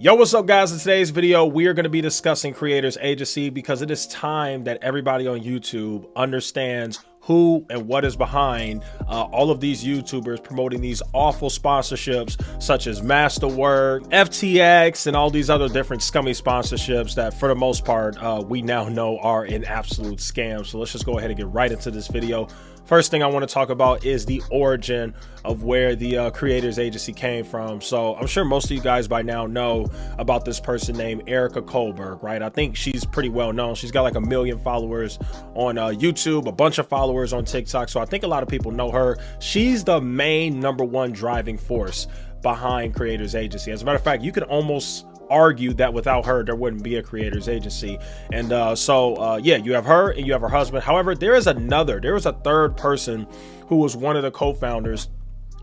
Yo, what's up guys? In today's video, we are going to be discussing Creators Agency because it is time that everybody on YouTube understands who and what is behind all of these YouTubers promoting these awful sponsorships such as Masterwork, FTX, and all these other different scummy sponsorships that for the most part we now know are an absolute scam. So let's just go ahead and get right into this video. First thing I want to talk about is the origin of where the Creators Agency came from. So I'm sure most of you guys by now know about this person named Erika Kullberg, right? I think she's pretty well known. She's got like 1 million followers on YouTube, a bunch of followers on TikTok. So I think a lot of people know her. She's the main #1 driving force behind Creators Agency. As a matter of fact, you could almost argue that without her there wouldn't be a Creators Agency. And yeah, you have her and you have her husband. However, there is a third person who was one of the co-founders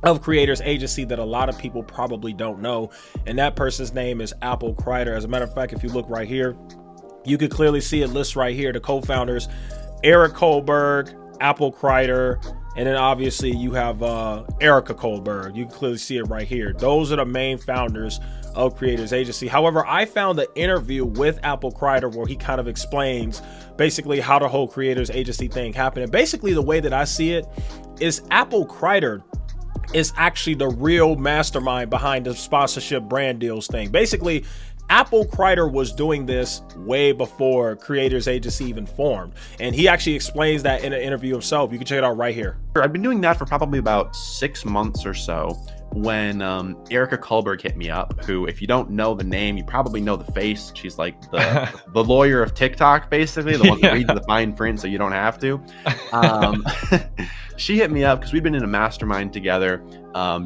of Creators Agency that a lot of people probably don't know, and that person's name is Crider. As a matter of fact, if you look right here, you could clearly see it lists right here the co-founders: Erika Kullberg, Crider, and then obviously you have Erika Kullberg. You can clearly see it right here. Those are the main founders of Creators Agency. However, I found an interview with Crider where he kind of explains basically how the whole Creators Agency thing happened. And basically the way that I see it is Crider is actually the real mastermind behind the sponsorship brand deals thing. Basically, Crider was doing this way before Creators Agency even formed, and he actually explains that in an interview himself. You can check it out right here. I've been doing that for probably about 6 months or so when Erika Kullberg hit me up, who, if you don't know the name, you probably know the face. She's like the lawyer of TikTok, basically, the one that reads the fine print so you don't have to. She hit me up because we've been in a mastermind together,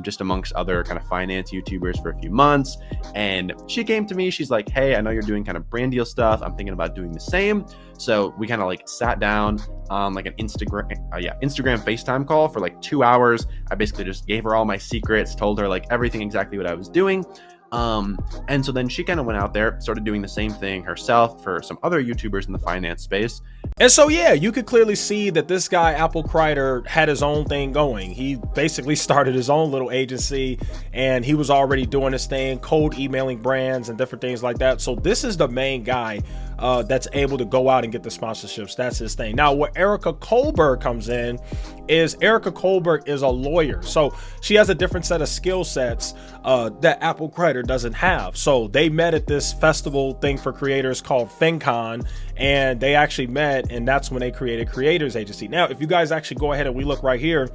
just amongst other kind of finance YouTubers for a few months. And she came to me, she's like, hey, I know you're doing kind of brand deal stuff. I'm thinking about doing the same. So we kind of like sat down on like an Instagram FaceTime call for like 2 hours. I basically just gave her all my secrets, told her like everything exactly what I was doing. And so then she kind of went out there, started doing the same thing herself for some other YouTubers in the finance space. And so, yeah, you could clearly see that this guy, Crider, had his own thing going. He basically started his own little agency, and he was already doing his thing, cold emailing brands and different things like that. So this is the main guy that's able to go out and get the sponsorships. That's his thing. Now, where Erika Kullberg comes in is Erika Kullberg is a lawyer. So she has a different set of skill sets that Crider doesn't have. So they met at this festival thing for creators called FinCon, and they actually met, and that's when they created Creators Agency. Now, if you guys actually go ahead and we look right here,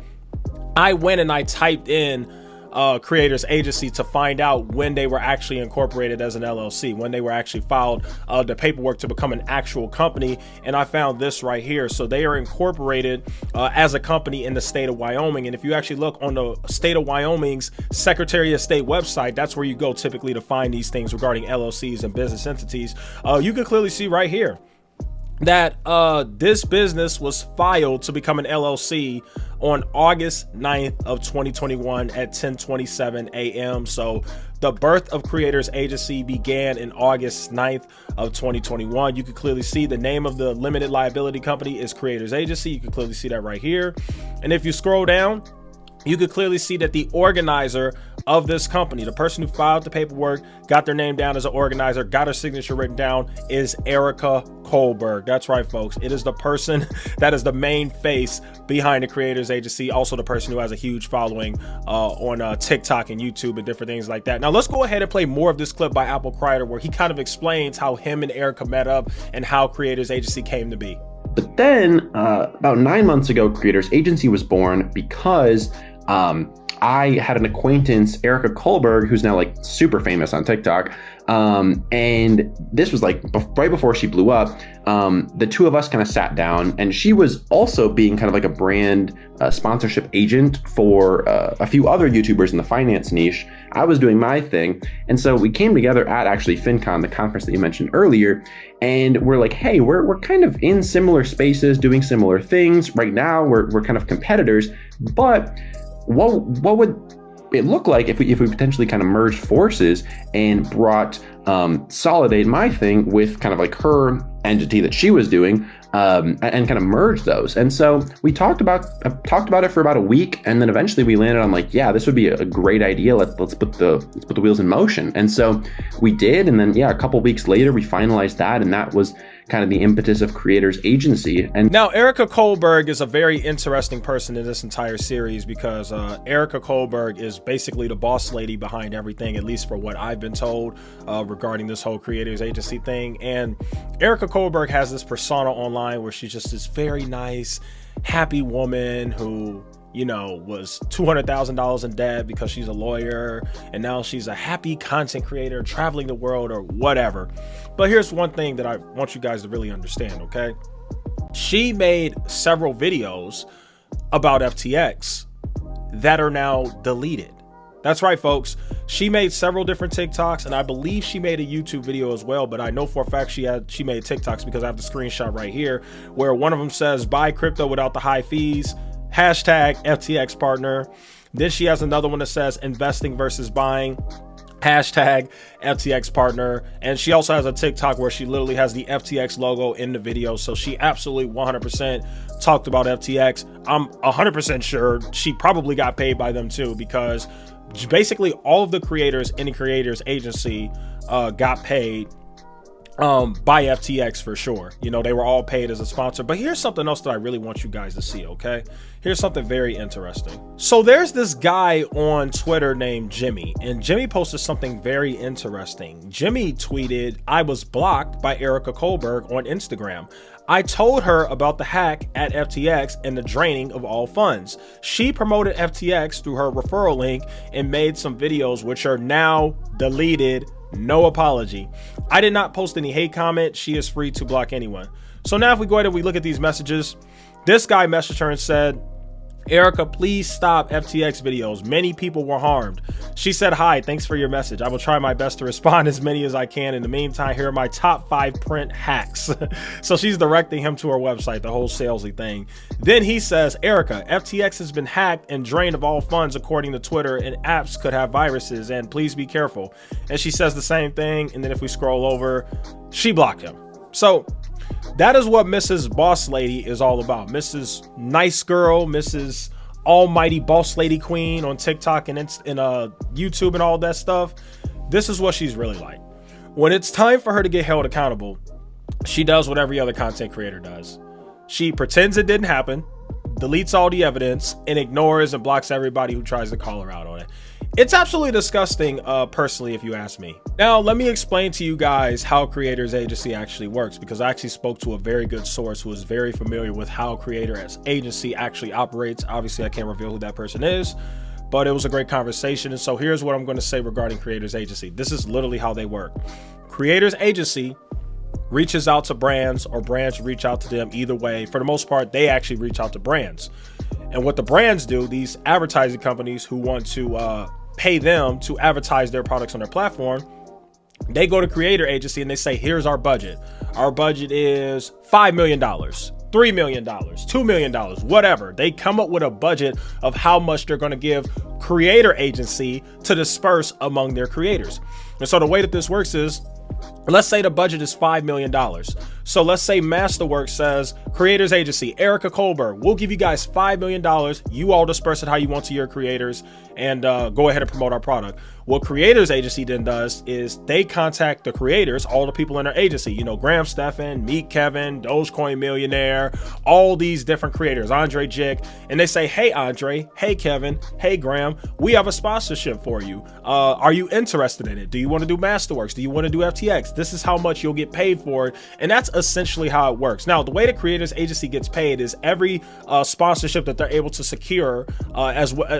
I went and I typed in Creators Agency to find out when they were actually incorporated as an LLC, when they were actually filed the paperwork to become an actual company, and I found this right here. So they are incorporated as a company in the state of Wyoming, and if you actually look on the state of Wyoming's Secretary of State website, that's where you go typically to find these things regarding LLCs and business entities. You can clearly see right here that this business was filed to become an LLC on August 9th of 2021 at 10:27 a.m. So the birth of Creators Agency began in August 9th of 2021. You can clearly see the name of the limited liability company is Creators Agency. You can clearly see that right here. And if you scroll down, you could clearly see that the organizer of this company, the person who filed the paperwork, got their name down as an organizer, got her signature written down, is Erika Kullberg. That's right, folks. It is the person that is the main face behind the Creators Agency. Also the person who has a huge following on TikTok and YouTube and different things like that. Now let's go ahead and play more of this clip by Crider where he kind of explains how him and Erika met up and how Creators Agency came to be. But then about 9 months ago, Creators Agency was born because I had an acquaintance, Erika Kullberg, who's now like super famous on TikTok. And this was like right before she blew up. The two of us kind of sat down, and she was also being kind of like a brand sponsorship agent for a few other YouTubers in the finance niche. I was doing my thing. And so we came together at actually FinCon, the conference that you mentioned earlier. And we're like, hey, we're kind of in similar spaces, doing similar things. Right now, we're kind of competitors, but what would it look like if we potentially kind of merged forces and brought Solidate, my thing, with kind of like her entity that she was doing, and kind of merge those. And so we talked about it for about a week, and then eventually we landed on like, yeah, this would be a great idea. Let's put the wheels in motion. And so we did, and then a couple weeks later we finalized that, and that was kind of the impetus of Creators Agency. And now Erika Kullberg is a very interesting person in this entire series because Erika Kullberg is basically the boss lady behind everything, at least for what I've been told regarding this whole Creators Agency thing. And Erika Kullberg has this persona online where she's just this very nice, happy woman who, you know, was $200,000 in debt because she's a lawyer, and now she's a happy content creator traveling the world or whatever. But here's one thing that I want you guys to really understand, okay? She made several videos about FTX that are now deleted. That's right, folks. She made several different TikToks, and I believe she made a YouTube video as well, but I know for a fact she made TikToks because I have the screenshot right here where one of them says, buy crypto without the high fees, hashtag FTX partner. Then she has another one that says investing versus buying, hashtag FTX partner. And she also has a TikTok where she literally has the FTX logo in the video. So she absolutely 100% talked about FTX. I'm 100% sure she probably got paid by them too, because basically all of the creators in the Creators Agency got paid by FTX for sure. You know, they were all paid as a sponsor. But here's something else that I really want you guys to see, okay? Here's something very interesting. So there's this guy on Twitter named Jimmy, and Jimmy posted something very interesting. Jimmy tweeted, I was blocked by Erika Kullberg on Instagram. I told her about the hack at FTX and the draining of all funds. She promoted FTX through her referral link and made some videos which are now deleted. No apology. I did not post any hate comment. She is free to block anyone. So now if we go ahead and we look at these messages, this guy messaged her and said, Erika, please stop FTX videos. Many people were harmed. She said, hi, thanks for your message. I will try my best to respond as many as I can. In the meantime, here are my top 5 print hacks. So she's directing him to her website, the whole salesy thing. Then he says, Erika, FTX has been hacked and drained of all funds according to Twitter, and apps could have viruses, and please be careful. And she says the same thing. And then if we scroll over, she blocked him. So that is what Mrs. Boss Lady is all about. Mrs. Nice Girl, Mrs. Almighty Boss Lady Queen on TikTok and YouTube and all that stuff. This is what she's really like. When it's time for her to get held accountable, she does what every other content creator does. She pretends it didn't happen, deletes all the evidence, and ignores and blocks everybody who tries to call her out on it. It's absolutely disgusting, personally, if you ask me. Now, let me explain to you guys how Creators Agency actually works, because I actually spoke to a very good source who is very familiar with how Creators Agency actually operates. Obviously, I can't reveal who that person is, but it was a great conversation. And so here's what I'm going to say regarding Creators Agency. This is literally how they work. Creators Agency reaches out to brands, or brands reach out to them. Either way, for the most part, they actually reach out to brands. And what the brands do, these advertising companies who want to pay them to advertise their products on their platform, they go to Creator Agency and they say, here's our budget. Our budget is $5 million, $3 million, $2 million, whatever. They come up with a budget of how much they're going to give Creator Agency to disperse among their creators. And so the way that this works is, let's say the budget is $5 million. So let's say Masterworks says, Creators Agency, Erika Kullberg, we'll give you guys $5 million. You all disperse it how you want to your creators and go ahead and promote our product. What Creators Agency then does is they contact the creators, all the people in their agency, you know, Grahamstephan, Meet Kevin, Dogecoin Millionaire, all these different creators, Andre Jick, and they say, hey, Andre, hey, Kevin, hey, Graham, we have a sponsorship for you. Are you interested in it? Do you want to do Masterworks? Do you want to do FTX? This is how much you'll get paid for it. And that's essentially how it works. Now, the way the Creators Agency gets paid is every sponsorship that they're able to secure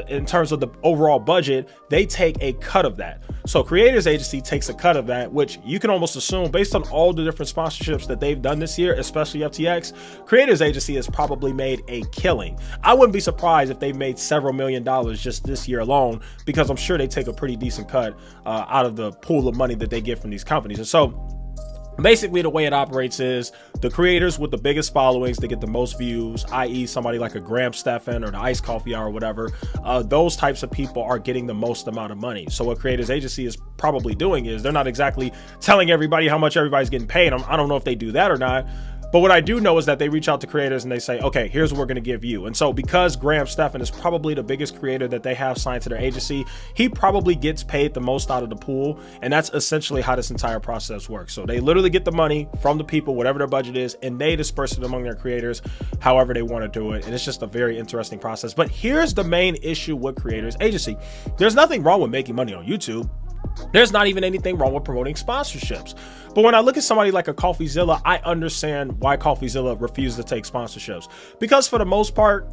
in terms of the overall budget, they take a cut of that. So Creators Agency takes a cut of that, which you can almost assume based on all the different sponsorships that they've done this year, especially FTX, Creators Agency has probably made a killing. I wouldn't be surprised if they made several $1 million just this year alone, because I'm sure they take a pretty decent cut out of the pool of money that they get from these companies. And so basically the way it operates is the creators with the biggest followings, they get the most views, i.e. somebody like a Grahamstephan or the Iced Coffee Hour or whatever. Those types of people are getting the most amount of money. So what Creators Agency is probably doing is they're not exactly telling everybody how much everybody's getting paid. I don't know if they do that or not, But what I do know is that they reach out to creators and they say, okay, here's what we're going to give you. And so because Grahamstephan is probably the biggest creator that they have signed to their agency, he probably gets paid the most out of the pool. And that's essentially how this entire process works. So they literally get the money from the people, whatever their budget is, and they disperse it among their creators however they want to do it. And it's just a very interesting process. But here's the main issue with Creators Agency. There's nothing wrong with making money on YouTube. There's not even anything wrong with promoting sponsorships. But when I look at somebody like a CoffeeZilla, I understand why CoffeeZilla refuses to take sponsorships. Because for the most part,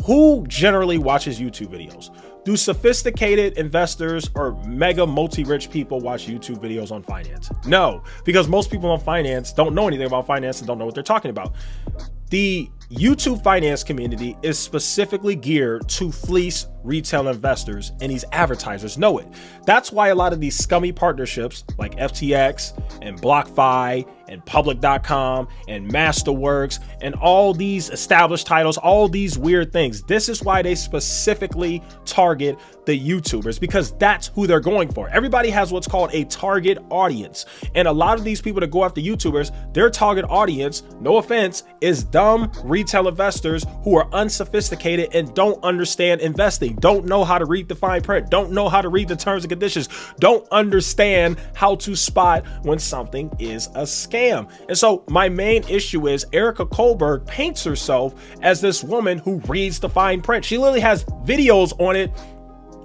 who generally watches YouTube videos? Do sophisticated investors or mega multi-rich people watch YouTube videos on finance? No, because most people on finance don't know anything about finance and don't know what they're talking about. The YouTube finance community is specifically geared to fleece retail investors, and these advertisers know it. That's why a lot of these scummy partnerships like FTX and BlockFi and Public.com and Masterworks and all these established titles, all these weird things, this is why they specifically target the YouTubers, because that's who they're going for. Everybody has what's called a target audience, and a lot of these people that go after YouTubers, their target audience, no offense, is dumb retail investors who are unsophisticated and don't understand investing, don't know how to read the fine print, don't know how to read the terms and conditions, don't understand how to spot when something is a scam. And so my main issue is Erika Kullberg paints herself as this woman who reads the fine print. She literally has videos on it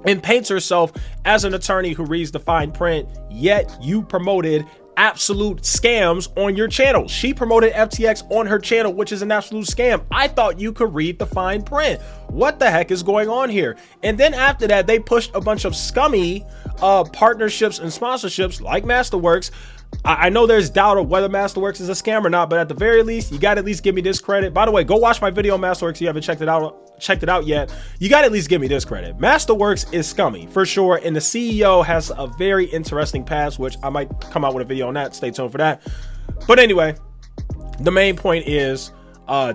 and paints herself as an attorney who reads the fine print, yet you promoted absolute scams on your channel. She promoted FTX on her channel, which is an absolute scam. I thought you could read the fine print. What the heck is going on here? And then after that, they pushed a bunch of scummy partnerships and sponsorships like Masterworks. I know there's doubt of whether Masterworks is a scam or not, but at the very least, you got to at least give me this credit. By the way, go watch my video on Masterworks if you haven't checked it out yet. You got to at least give me this credit. Masterworks is scummy for sure, and the CEO has a very interesting past, which I might come out with a video on that. Stay tuned for that. But anyway, the main point is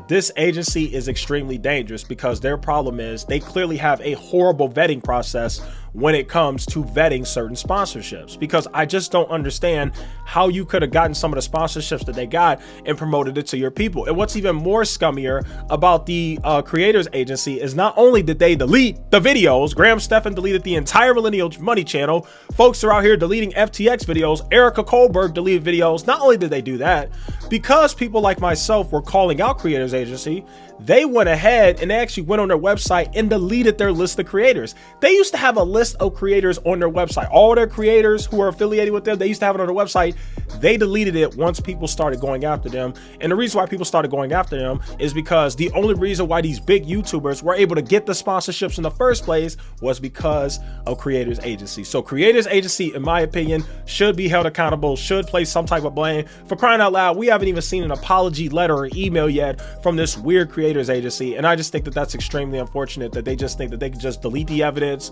this agency is extremely dangerous because their problem is they clearly have a horrible vetting process when it comes to vetting certain sponsorships, because I just don't understand how you could have gotten some of the sponsorships that they got and promoted it to your people. And what's even more scummier about the Creators Agency is not only did they delete the videos, Grahamstephan deleted the entire Millennial Money channel, folks are out here deleting FTX videos, Erika Kullberg deleted videos. Not only did they do that, because people like myself were calling out Creators Agency, they went ahead and they actually went on their website and deleted their list of creators. They used to have a list of creators on their website. All their creators who are affiliated with them, they used to have it on their website. They deleted it once people started going after them. And the reason why people started going after them is because the only reason why these big YouTubers were able to get the sponsorships in the first place was because of Creators Agency. So Creators Agency, in my opinion, should be held accountable, should place some type of blame. For crying out loud, we haven't even seen an apology letter or email yet from this weird Creators Agency. And I just think that that's extremely unfortunate that they just think that they can just delete the evidence,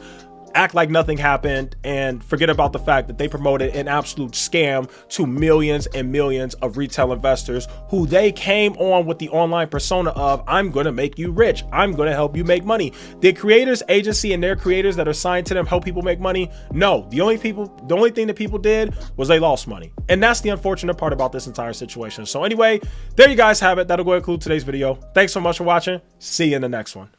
act like nothing happened, and forget about the fact that they promoted an absolute scam to millions and millions of retail investors who they came on with the online persona of, I'm going to make you rich, I'm going to help you make money. Did Creators Agency and their creators that are signed to them help people make money? No. The only thing that people did was they lost money. And that's the unfortunate part about this entire situation. So anyway, there you guys have it. That'll go conclude today's video. Thanks so much for watching. See you in the next one.